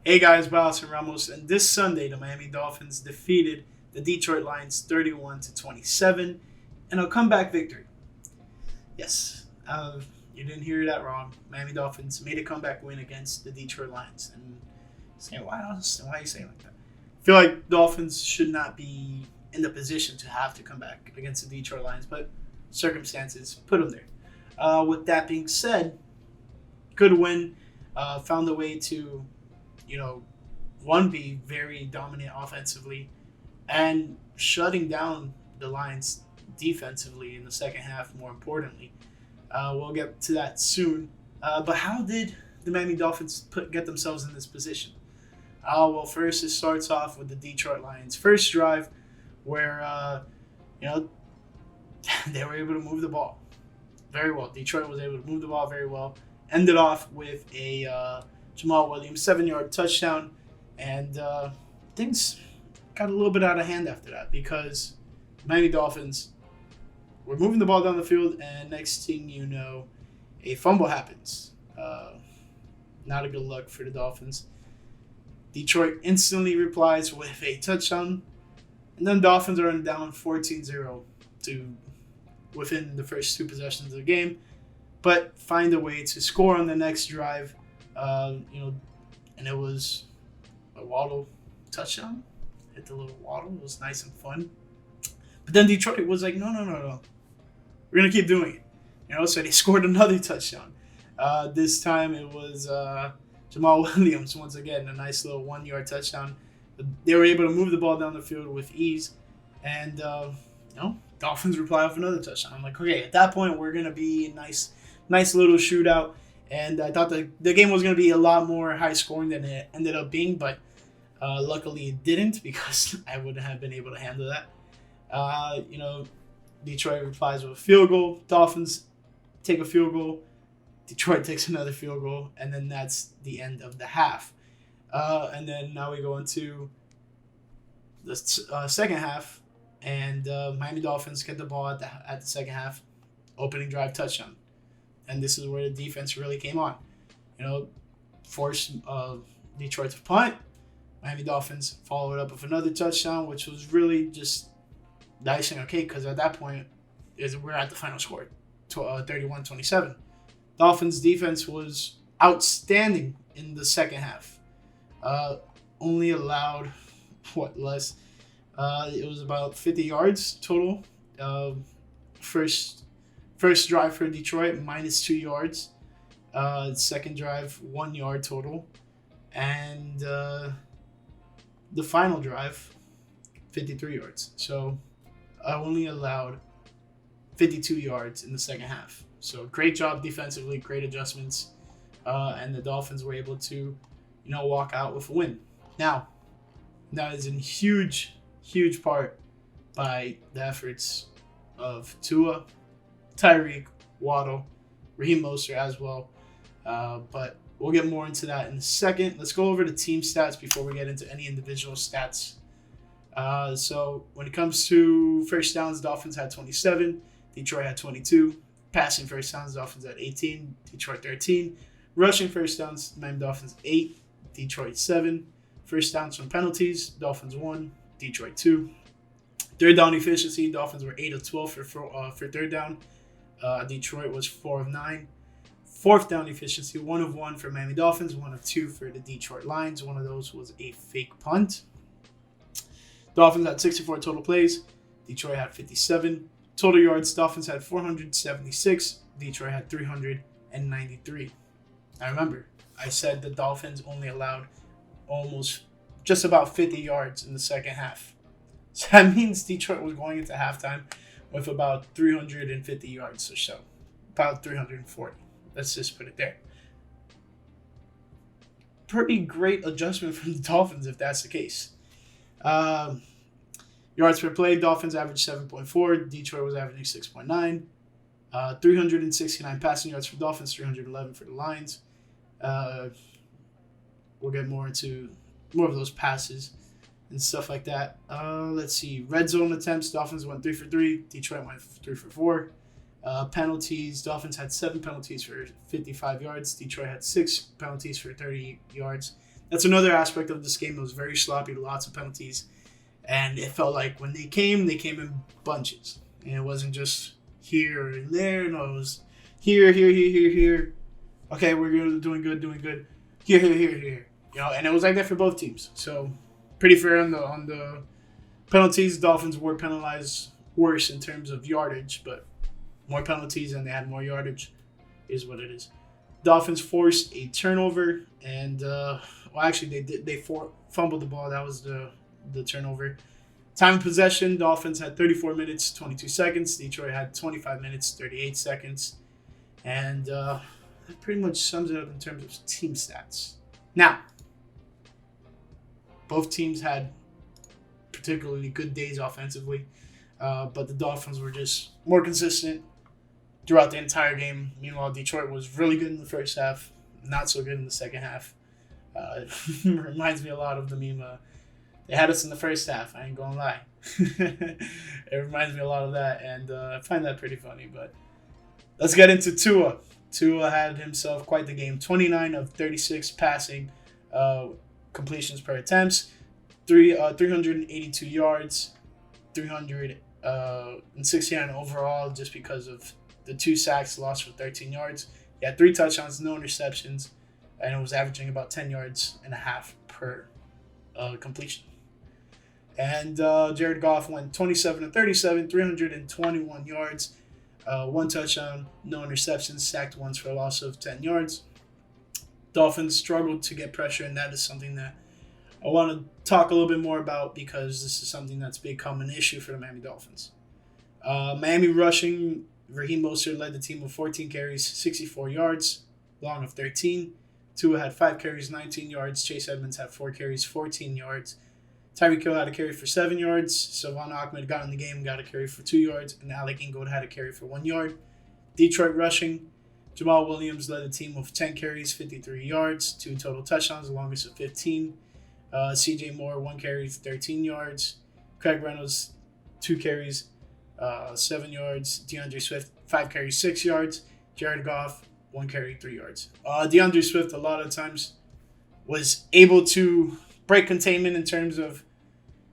Hey guys, Balas and Ramos, and this Sunday the Miami Dolphins defeated the Detroit Lions 31 to 27 in a comeback victory. Yes, you didn't hear that wrong. Miami Dolphins made a comeback win against the Detroit Lions, and saying why are you saying like that? I feel like Dolphins should not be in the position to have to come back against the Detroit Lions, but circumstances put them there. With that being said, good win. Found a way to you know, one be very dominant offensively and shutting down the Lions defensively in the second half. More importantly, we'll get to that soon. But how did the Miami Dolphins get themselves in this position? Well, first it starts off with the Detroit Lions' first drive, where you know they were able to move the ball very well. Detroit was able to move the ball very well. Ended off with a Jamal Williams 7-yard touchdown, and things got a little bit out of hand after that because Miami Dolphins were moving the ball down the field, and next thing you know, a fumble happens. Not a good look for the Dolphins. Detroit instantly replies with a touchdown, and then Dolphins are down 14-0 to within the first two possessions of the game, but find a way to score on the next drive. And it was a Waddle touchdown. Hit the little Waddle. It was nice and fun. But then Detroit was like, no. We're going to keep doing it. So they scored another touchdown. This time it was Jamal Williams, once again, a nice little 1-yard touchdown. They were able to move the ball down the field with ease. And, Dolphins reply off another touchdown. I'm like, okay, at that point, we're going to be a nice little shootout. And I thought the game was going to be a lot more high scoring than it ended up being, but luckily it didn't because I wouldn't have been able to handle that. Detroit replies with a field goal. Dolphins take a field goal. Detroit takes another field goal, and then that's the end of the half. And then now we go into the second half, and Miami Dolphins get the ball at the second half, opening drive touchdown. And this is where the defense really came on. Forced Detroit to punt. Miami Dolphins followed up with another touchdown, which was really just dicing. Okay, because at that point, we're at the final score, 31-27. Dolphins defense was outstanding in the second half. Only allowed, less? It was about 50 yards total. First drive for Detroit, minus 2 yards. Second drive, 1 yard total. And the final drive, 53 yards. So I only allowed 52 yards in the second half. So great job defensively, great adjustments. And the Dolphins were able to, walk out with a win. Now, that is a huge part by the efforts of Tua, Tyreek, Waddle, Raheem Mostert as well. But we'll get more into that in a second. Let's go over the team stats before we get into any individual stats. So when it comes to first downs, Dolphins had 27. Detroit had 22. Passing first downs, Dolphins had 18. Detroit 13. Rushing first downs, Miami Dolphins 8. Detroit 7. First downs from penalties, Dolphins 1. Detroit 2. Third down efficiency, Dolphins were 8 of 12 for third down. Detroit was 4 of 9. Fourth down efficiency, 1 of 1 for Miami Dolphins, 1 of 2 for the Detroit Lions. One of those was a fake punt. Dolphins had 64 total plays. Detroit had 57. Total yards, Dolphins had 476. Detroit had 393. Now remember, I said the Dolphins only allowed almost just about 50 yards in the second half. So that means Detroit was going into halftime with about 350 yards or so. About 340. Let's just put it there. Pretty great adjustment from the Dolphins if that's the case. Yards per play, Dolphins averaged 7.4. Detroit was averaging 6.9. 369 passing yards for Dolphins, 311 for the Lions. We'll get more into more of those passes and stuff like that. Let's see. Red zone attempts, Dolphins went 3 for 3. Detroit went 3 for 4. Penalties, Dolphins had 7 penalties for 55 yards. Detroit had 6 penalties for 30 yards. That's another aspect of this game that was very sloppy, lots of penalties. And it felt like when they came in bunches. And it wasn't just here and there. No, it was here, here, here, here, here. Okay, we're doing good. Here, here, here, here. And it was like that for both teams. So pretty fair on the penalties. Dolphins were penalized worse in terms of yardage, but more penalties and they had more yardage is what it is. Dolphins forced a turnover, and actually they fumbled the ball. That was the turnover. Time of possession, Dolphins had 34 minutes, 22 seconds. Detroit had 25 minutes, 38 seconds. And that pretty much sums it up in terms of team stats. Now, both teams had particularly good days offensively, but the Dolphins were just more consistent throughout the entire game. Meanwhile, Detroit was really good in the first half, not so good in the second half. It reminds me a lot of the meme, they had us in the first half, I ain't gonna lie. It reminds me a lot of that, and I find that pretty funny. But let's get into Tua. Tua had himself quite the game. 29 of 36 passing completions per attempts, 382 yards, 369 overall, just because of the 2 sacks lost for 13 yards. He had 3 touchdowns, no interceptions, and it was averaging about 10 yards and a half per completion. And Jared Goff went 27 of 37, 321 yards, 1 touchdown, no interceptions, sacked once for a loss of 10 yards. Dolphins struggled to get pressure, and that is something that I want to talk a little bit more about because this is something that's become an issue for the Miami Dolphins. Miami rushing, Raheem Mostert led the team with 14 carries, 64 yards, Long of 13. Tua had 5 carries, 19 yards. Chase Edmonds had 4 carries, 14 yards. Tyreek Hill had a carry for 7 yards. Savon Ahmed got in the game, got a carry for 2 yards. And Alec Ingold had a carry for 1 yard. Detroit rushing, Jamal Williams led the team with 10 carries, 53 yards, 2 total touchdowns, the longest of 15. CJ Moore, 1 carry, 13 yards. Craig Reynolds, 2 carries, 7 yards. DeAndre Swift, 5 carries, 6 yards. Jared Goff, 1 carry, 3 yards. DeAndre Swift, a lot of times, was able to break containment in terms of,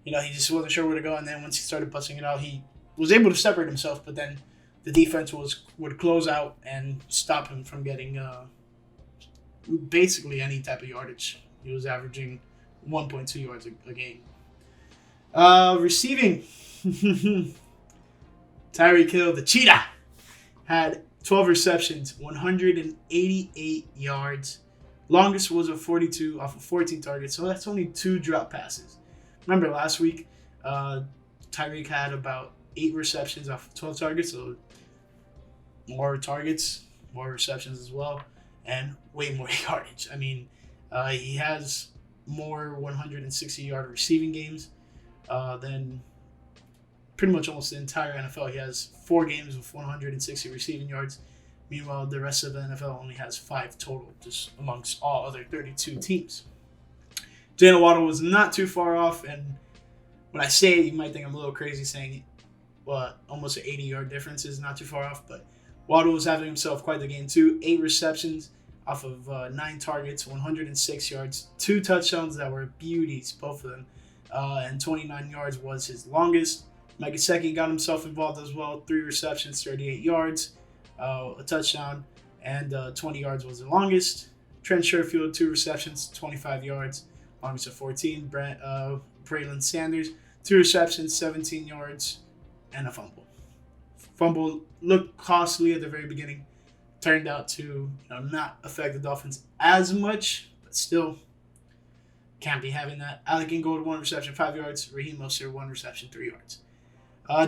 he just wasn't sure where to go. And then once he started busting it out, he was able to separate himself. But then the defense would close out and stop him from getting basically any type of yardage. He was averaging 1.2 yards a game. Receiving, Tyreek Hill, the cheetah, had 12 receptions, 188 yards. Longest was a 42 off of 14 targets, so that's only 2 drop passes. Remember last week, Tyreek had about 8 receptions off of 12 targets, so more targets, more receptions as well, and way more yardage. I mean, he has more 160-yard receiving games than pretty much almost the entire NFL. He has 4 games with 160 receiving yards. Meanwhile, the rest of the NFL only has 5 total, just amongst all other 32 teams. Jalen Waddle was not too far off, and when I say it, you might think I'm a little crazy saying almost an 80-yard difference is not too far off, but Waddle was having himself quite the game too. 8 receptions off of 9 targets, 106 yards, 2 touchdowns that were beauties, both of them, and 29 yards was his longest. Mike Gesicki got himself involved as well. 3 receptions, 38 yards, a touchdown, and 20 yards was the longest. Trent Sherfield, 2 receptions, 25 yards, longest of 14. Braylon Sanders, 2 receptions, 17 yards, and a fumble. Fumble looked costly at the very beginning. Turned out to not affect the Dolphins as much, but still can't be having that. Alec Ingold, 1 reception, 5 yards. Raheem Mostert, 1 reception, 3 yards.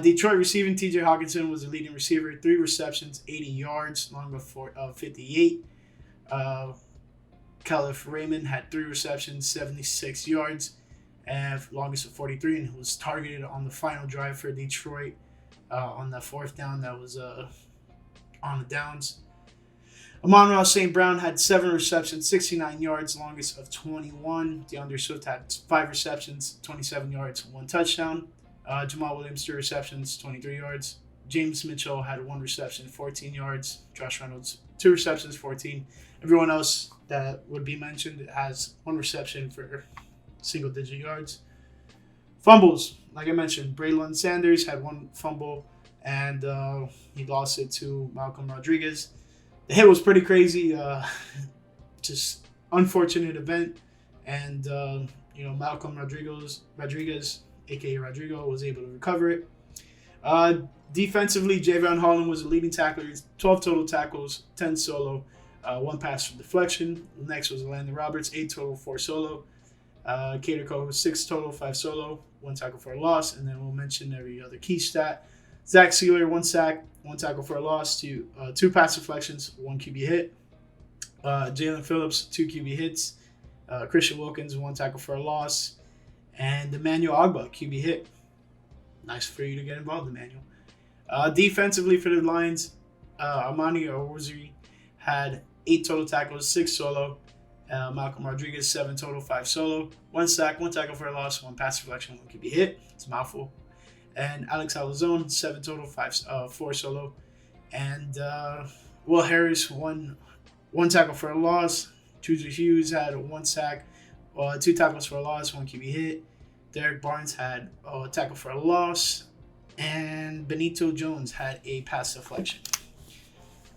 Detroit receiving, T.J. Hawkinson was the leading receiver, 3 receptions, 80 yards, long of 58. Caliph Raymond had 3 receptions, 76 yards, and longest of 43, and was targeted on the final drive for Detroit on that 4th down that was on the downs. Amon-Ra St. Brown had 7 receptions, 69 yards, longest of 21. DeAndre Swift had 5 receptions, 27 yards, 1 touchdown. Jamal Williams, 3 receptions, 23 yards. James Mitchell had 1 reception, 14 yards. Josh Reynolds, 2 receptions, 14. Everyone else that would be mentioned has one reception for single-digit yards. Fumbles, like I mentioned, Braylon Sanders had one fumble, and he lost it to Malcolm Rodriguez. The hit was pretty crazy, just unfortunate event, and Malcolm Rodriguez, aka Rodrigo, was able to recover it. Defensively, Javon Holland was the leading tackler. 12 total tackles, 10 solo, one pass for deflection. Next was Landon Roberts, 8 total, 4 solo. Cater Cole, 6 total, 5 solo, 1 tackle for a loss. And then we'll mention every other key stat. Zach Sealer, 1 sack, 1 tackle for a loss, 2 pass deflections, 1 QB hit. Jalen Phillips, 2 QB hits. Christian Wilkins, 1 tackle for a loss. And Emmanuel Ogba, QB hit. Nice for you to get involved, Emmanuel. Defensively for the Lions, Amani Owuziri had 8 total tackles, 6 solo. Malcolm Rodriguez, 7 total, 5 solo. 1 sack, 1 tackle for a loss, 1 pass deflection, 1 QB hit. It's a mouthful. And Alex Alazone, 7 total, 4 solo. And Will Harris, 1 tackle for a loss. Juju Hughes had 1 sack, 2 tackles for a loss, 1 QB hit. Derek Barnes had a tackle for a loss. And Benito Jones had a pass deflection.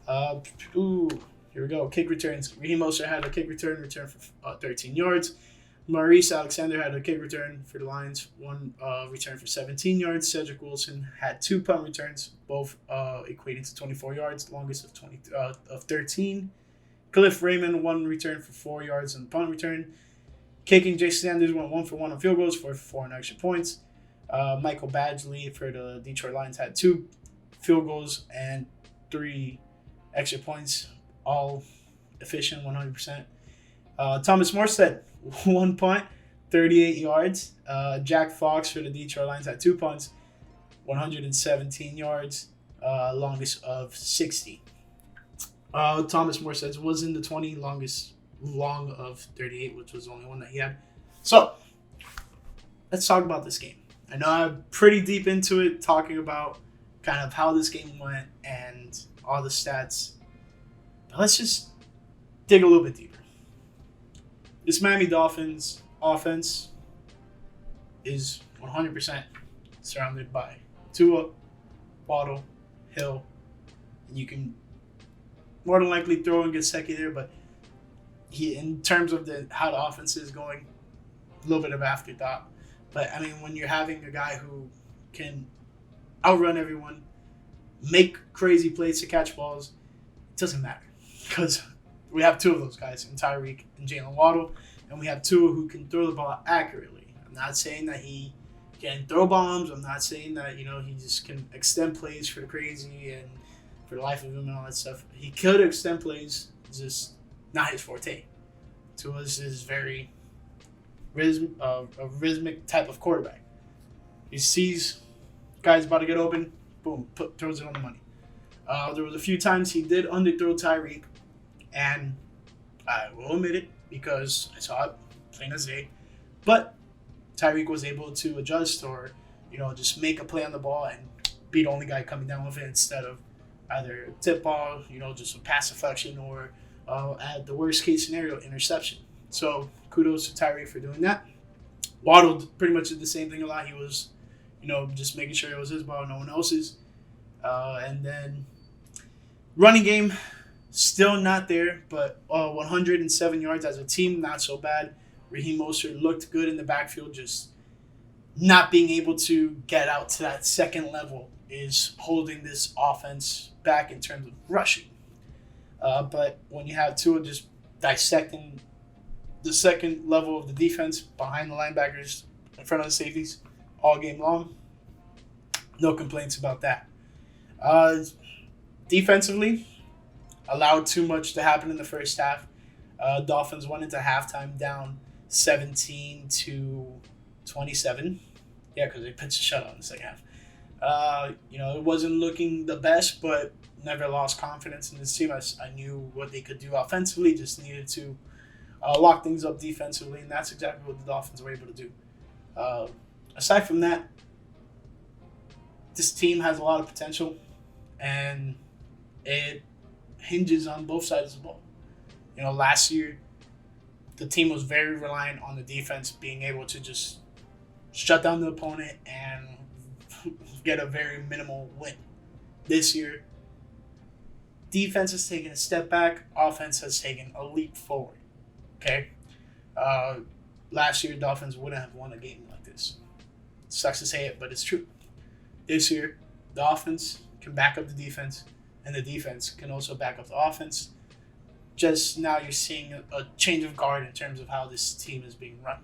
Here we go. Kick returns. Raheem Mostert had a kick return for 13 yards. Maurice Alexander had a kick return for the Lions, 1 return for 17 yards. Cedric Wilson had 2 punt returns, both equating to 24 yards, longest of 13. Cliff Raymond, 1 return for 4 yards on the punt return. Kicking, Jason Sanders went 1 for 1 on field goals, 4 for 4 on extra points. Michael Badgley for the Detroit Lions had 2 field goals and 3 extra points, all efficient, 100%. Thomas Morstead, 1 punt, 38 yards. Jack Fox for the Detroit Lions had 2 punts, 117 yards, longest of 60. Thomas Morstead was in the 20, long of 38, which was the only one that he had. So, let's talk about this game. I know I'm pretty deep into it, talking about kind of how this game went and all the stats. But let's just dig a little bit deeper. This Miami Dolphins offense is 100% surrounded by Tua, Waddle, Hill, and you can more than likely throw in Gesicki there, but in terms of how the offense is going, a little bit of afterthought. But, I mean, when you're having a guy who can outrun everyone, make crazy plays to catch balls, it doesn't matter. Because we have 2 of those guys, in Tyreek and Jalen Waddle, and we have 2 who can throw the ball accurately. I'm not saying that he can throw bombs. I'm not saying that, he just can extend plays for the crazy and for the life of him and all that stuff. He could extend plays, just not his forte. Tua's is very a rhythmic type of quarterback. He sees guys about to get open, boom, throws it on the money. There was a few times he did underthrow Tyreek, and I will admit it because I saw it plain as day. But Tyreek was able to adjust or, just make a play on the ball and be the only guy coming down with it instead of either a tip ball, just a pass deflection or at the worst case scenario, interception. So kudos to Tyreek for doing that. Waddle pretty much did the same thing a lot. He was, just making sure it was his ball, no one else's. And then running game, still not there, but 107 yards as a team, not so bad. Raheem Mostert looked good in the backfield, just not being able to get out to that second level is holding this offense back in terms of rushing. But when you have Tua just dissecting the second level of the defense behind the linebackers, in front of the safeties, all game long, no complaints about that. Defensively, allowed too much to happen in the first half. Dolphins went into halftime down 17-27. Yeah, because they pitched a shutout in the second half. It wasn't looking the best, but never lost confidence in this team. I knew what they could do offensively, just needed to lock things up defensively, and that's exactly what the Dolphins were able to do. Aside from that, this team has a lot of potential, and it hinges on both sides of the ball. Last year the team was very reliant on the defense being able to just shut down the opponent and get a very minimal win. This year, defense has taken a step back. Offense has taken a leap forward. Okay? Last year, Dolphins wouldn't have won a game like this. Sucks to say it, but it's true. This year, the offense can back up the defense, and the defense can also back up the offense. Just now you're seeing a change of guard in terms of how this team is being run.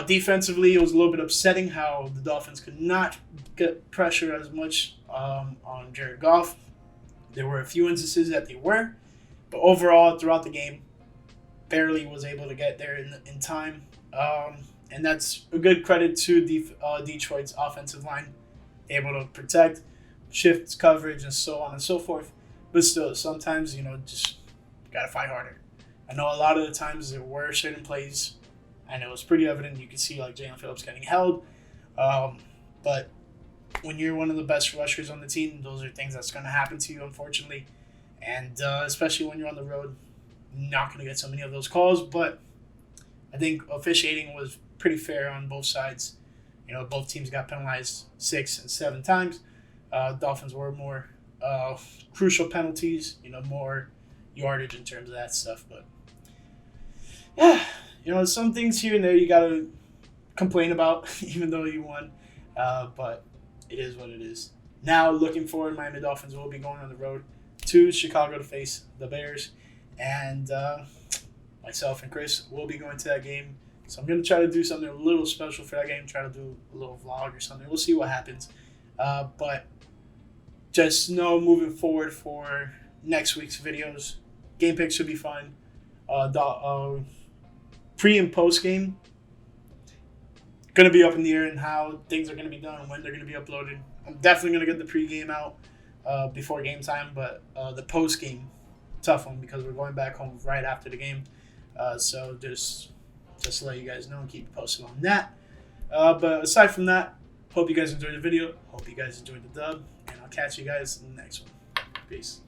Defensively, it was a little bit upsetting how the Dolphins could not get pressure as much on Jared Goff. There were a few instances that they were, but overall, throughout the game, barely was able to get there in time. And that's a good credit to Detroit's offensive line, able to protect, shift coverage, and so on and so forth. But still, sometimes, just got to fight harder. I know a lot of the times there were certain plays, and it was pretty evident. You could see like Jalen Phillips getting held. But when you're one of the best rushers on the team, those are things that's going to happen to you, unfortunately. And especially when you're on the road, not going to get so many of those calls. But I think officiating was pretty fair on both sides. Both teams got penalized 6 and 7 times. Dolphins were more crucial penalties, more yardage in terms of that stuff. But yeah, some things here and there you got to complain about, even though you won. But it is what it is. Now, looking forward, Miami Dolphins will be going on the road to Chicago to face the Bears. And myself and Chris will be going to that game. So I'm going to try to do something a little special for that game, try to do a little vlog or something. We'll see what happens. But just know moving forward for next week's videos, game picks should be fun. Pre and post game, going to be up in the air and how things are going to be done and when they're going to be uploaded. I'm definitely going to get the pre-game out before game time, but the post game, tough one because we're going back home right after the game. So just to let you guys know and keep you posted on that. But aside from that, hope you guys enjoyed the video. Hope you guys enjoyed the dub, and I'll catch you guys in the next one. Peace.